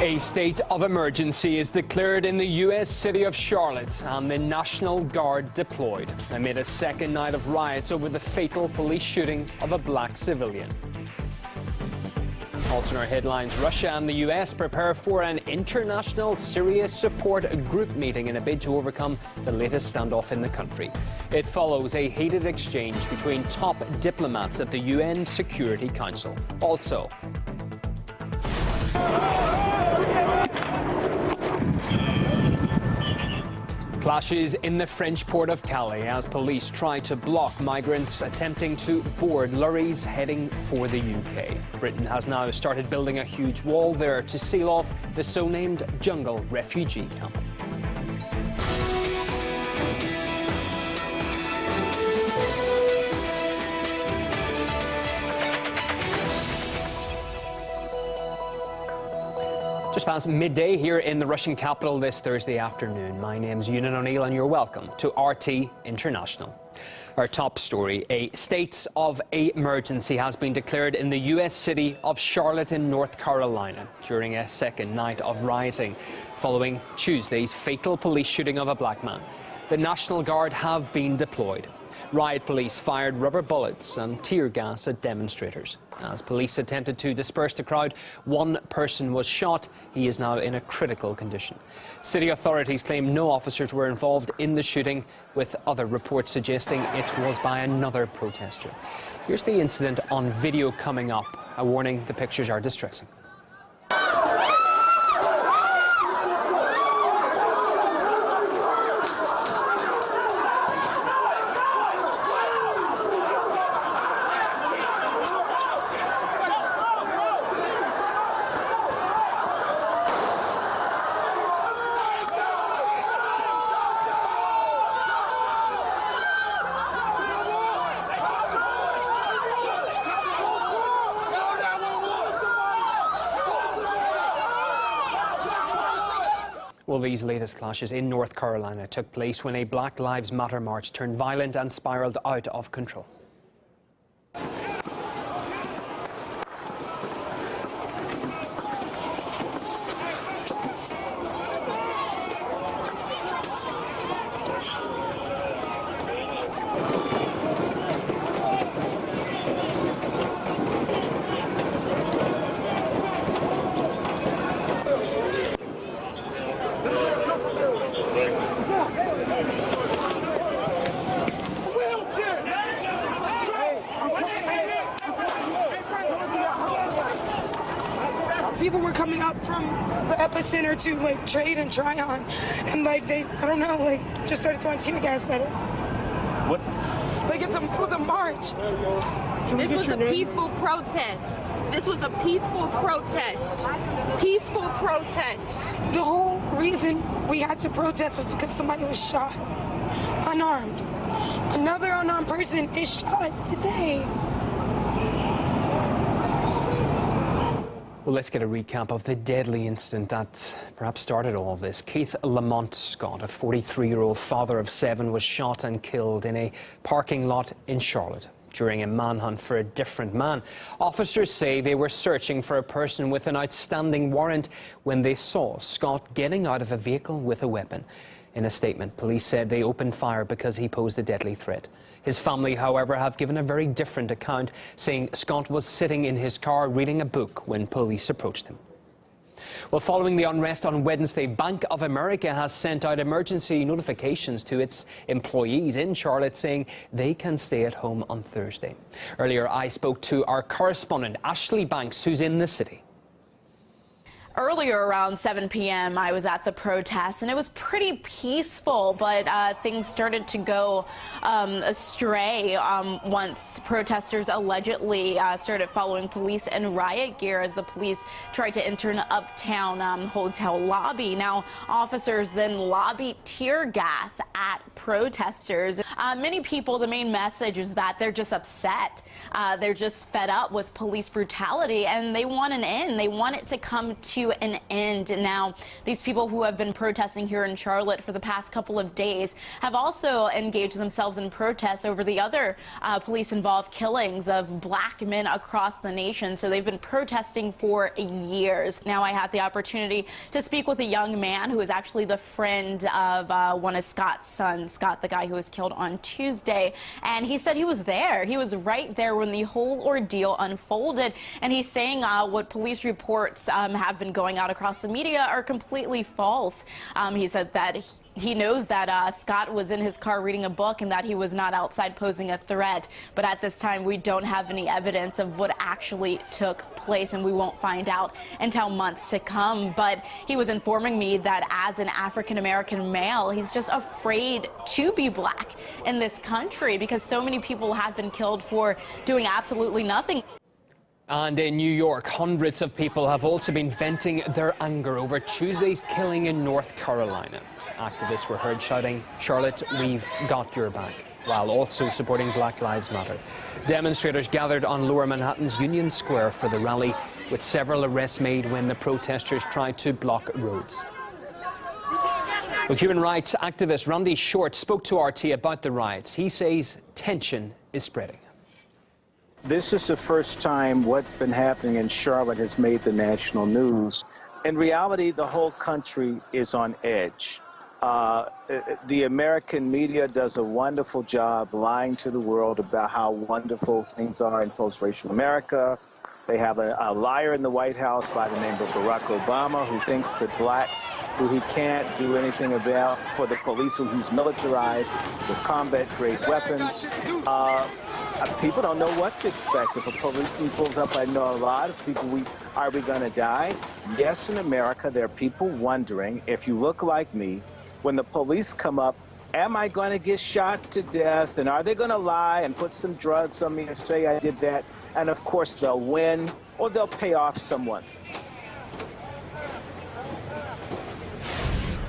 A state of emergency is declared in the U.S. city of Charlotte and the National Guard deployed amid a second night of riots over the fatal police shooting of a black civilian. Also in our headlines, Russia and the U.S. prepare for an International Syria Support Group meeting in a bid to overcome the latest standoff in the country. It follows a heated exchange between top diplomats at the UN Security Council. Also, clashes in the French port of Calais as police try to block migrants attempting to board lorries heading for the UK. Britain has now started building a huge wall there to seal off the so-named jungle refugee camp. Just past midday here in the Russian capital this Thursday afternoon. My name's Ewan O'Neill and you're welcome to RT International. Our top story, a state of emergency has been declared in the U.S. city of Charlotte in North Carolina during a second night of rioting following Tuesday's fatal police shooting of a black man. The National Guard have been deployed. Riot police fired rubber bullets and tear gas at demonstrators. As police attempted to disperse the crowd, one person was shot. He is now in a critical condition. City authorities claim no officers were involved in the shooting, with other reports suggesting it was by another protester. Here's the incident on video coming up. A warning, the pictures are distressing. Well, these latest clashes in North Carolina took place when a Black Lives Matter march turned violent and spiraled out of control. People were coming up from the epicenter to like trade and try on, and like they, I don't know, like just started throwing tear gas at us. What? Like it was a march. This was a peaceful protest. This was a peaceful protest. Peaceful protest. The whole reason we had to protest was because somebody was shot, unarmed. Another unarmed person is shot today. Well, let's get a recap of the deadly incident that perhaps started all of this. Keith Lamont Scott, a 43-year-old father of 7, was shot and killed in a parking lot in Charlotte during a manhunt for a different man. Officers say they were searching for a person with an outstanding warrant when they saw Scott getting out of a vehicle with a weapon. In a statement, police said they opened fire because he posed a deadly threat. His family, however, have given a very different account, saying Scott was sitting in his car reading a book when police approached him. Well, following the unrest on Wednesday, Bank of Amerika has sent out emergency notifications to its employees in Charlotte saying they can stay at home on Thursday. Earlier, I spoke to our correspondent, Ashley Banks, who's in the city. Earlier around 7 p.m. I was at the protest and it was pretty peaceful, but things started to go astray once protesters allegedly started following police in riot gear as the police tried to enter an uptown hotel lobby. Now, officers then lobbied tear gas at protesters. Many people, the main message is that they're just upset. They're just fed up with police brutality and they want an end. They want it to come to to an end. Now, these people who have been protesting here in Charlotte for the past couple of days have also engaged themselves in protests over the other police-involved killings of black men across the nation. So they've been protesting for years. Now, I had the opportunity to speak with a young man who is actually the friend of one of Scott's sons, Scott, the guy who was killed on Tuesday, and he said he was there. He was right there when the whole ordeal unfolded, and he's saying what police reports have been going out across the media are completely false. He said that he knows that Scott was in his car reading a book and that he was not outside posing a threat. But at this time, we don't have any evidence of what actually took place, and we won't find out until months to come. But he was informing me that as an African-American male, he's just afraid to be black in this country because so many people have been killed for doing absolutely nothing. And in New York, hundreds of people have also been venting their anger over Tuesday's killing in North Carolina. Activists were heard shouting, "Charlotte, we've got your back," while also supporting Black Lives Matter. Demonstrators gathered on Lower Manhattan's Union Square for the rally, with several arrests made when the protesters tried to block roads. Well, human rights activist Randy Short spoke to RT about the riots. He says tension is spreading. This is the first time what's been happening in Charlotte has made the national news. In reality, the whole country is on edge. The American media does a wonderful job lying to the world about how wonderful things are in post-racial America. They have a liar in the White House by the name of Barack Obama who thinks that blacks, who he can't do anything about, for the police who's militarized with combat-grade weapons. People don't know what to expect. If a policeman pulls up, I know a lot of people, are we going to die? Yes, in America, there are people wondering, if you look like me, when the police come up, am I going to get shot to death? And are they going to lie and put some drugs on me and say I did that? And of course, they'll win or they'll pay off someone.